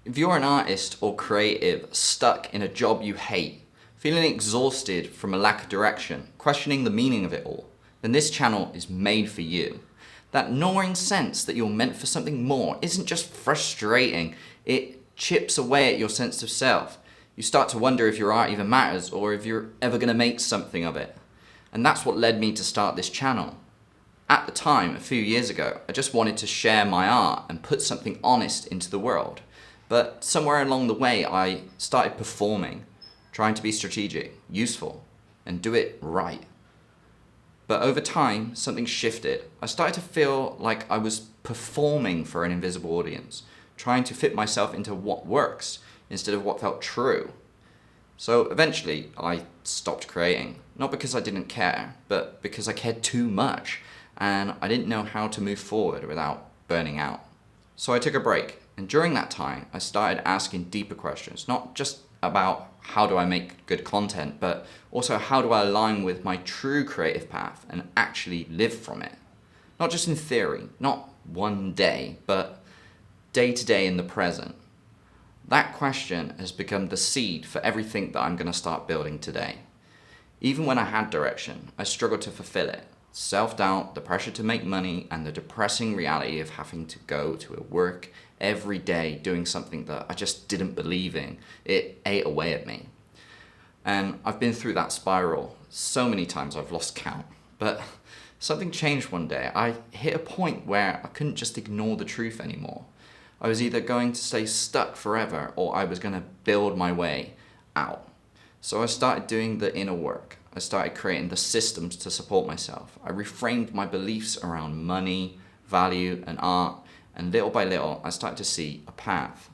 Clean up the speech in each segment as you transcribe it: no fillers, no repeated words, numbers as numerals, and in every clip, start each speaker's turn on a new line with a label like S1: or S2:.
S1: If you're an artist or creative stuck in a job you hate, feeling exhausted from a lack of direction, questioning the meaning of it all, then this channel is made for you. That gnawing sense that you're meant for something more isn't just frustrating, it chips away at your sense of self. You start to wonder if your art even matters or if you're ever going to make something of it. And that's what led me to start this channel. At the time, a few years ago, I just wanted to share my art and put something honest into the world. But somewhere along the way, I started performing, trying to be strategic, useful, and do it right. But over time, something shifted. I started to feel like I was performing for an invisible audience, trying to fit myself into what works instead of what felt true. So eventually, I stopped creating, not because I didn't care, but because I cared too much, and I didn't know how to move forward without burning out. So I took a break. And during that time, I started asking deeper questions, not just about how do I make good content, but also how do I align with my true creative path and actually live from it. Not just in theory, not one day, but day to day in the present. That question has become the seed for everything that I'm going to start building today. Even when I had direction, I struggled to fulfill it. Self-doubt, the pressure to make money, and the depressing reality of having to go to a work every day doing something that I just didn't believe in. It ate away at me. And I've been through that spiral so many times I've lost count. But something changed one day. I hit a point where I couldn't just ignore the truth anymore. I was either going to stay stuck forever or I was going to build my way out. So I started doing the inner work. I started creating the systems to support myself. I reframed my beliefs around money, value, and art, and little by little, I started to see a path.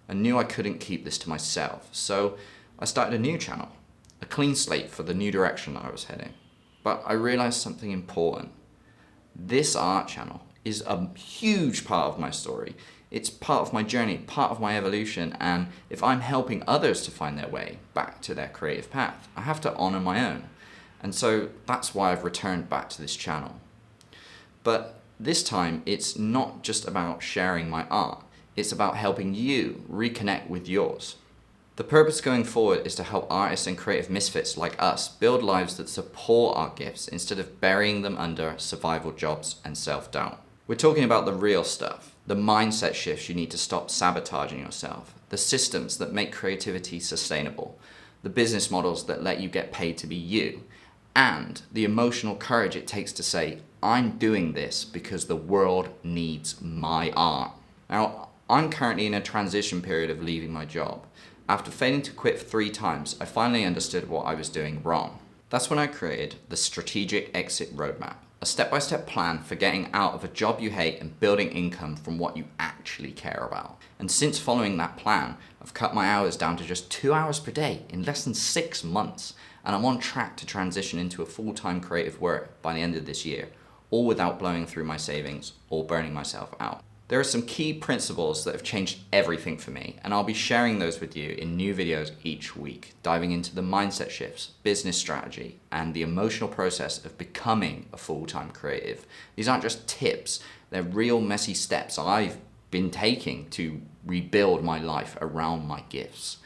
S1: I knew I couldn't keep this to myself, so I started a new channel, a clean slate for the new direction I was heading. But I realized something important. This art channel is a huge part of my story. It's part of my journey, part of my evolution, and if I'm helping others to find their way back to their creative path, I have to honor my own. And so that's why I've returned back to this channel. But this time, it's not just about sharing my art, it's about helping you reconnect with yours. The purpose going forward is to help artists and creative misfits like us build lives that support our gifts instead of burying them under survival jobs and self-doubt. We're talking about the real stuff, the mindset shifts you need to stop sabotaging yourself, the systems that make creativity sustainable, the business models that let you get paid to be you, and the emotional courage it takes to say, I'm doing this because the world needs my art. Now, I'm currently in a transition period of leaving my job. After failing to quit 3 times, I finally understood what I was doing wrong. That's when I created the Strategic Exit Roadmap, a step-by-step plan for getting out of a job you hate and building income from what you actually care about. And since following that plan, I've cut my hours down to just 2 hours per day in less than 6 months, and I'm on track to transition into a full-time creative work by the end of this year, all without blowing through my savings or burning myself out. There are some key principles that have changed everything for me, and I'll be sharing those with you in new videos each week, diving into the mindset shifts, business strategy, and the emotional process of becoming a full-time creative. These aren't just tips, they're real messy steps I've been taking to rebuild my life around my gifts.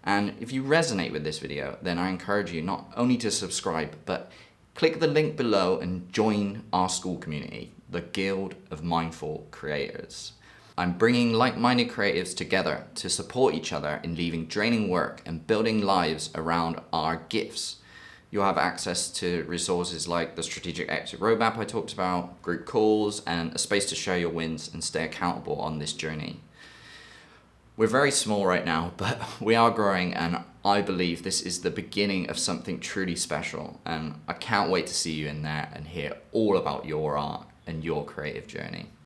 S1: And if you resonate with this video, then I encourage you not only to subscribe, but click the link below and join our school community, the Guild of Mindful Creators. I'm bringing like-minded creatives together to support each other in leaving draining work and building lives around our gifts. You'll have access to resources like the Strategic Exit Roadmap I talked about, group calls, and a space to share your wins and stay accountable on this journey. We're very small right now, but we are growing, and I believe this is the beginning of something truly special, and I can't wait to see you in there and hear all about your art and your creative journey.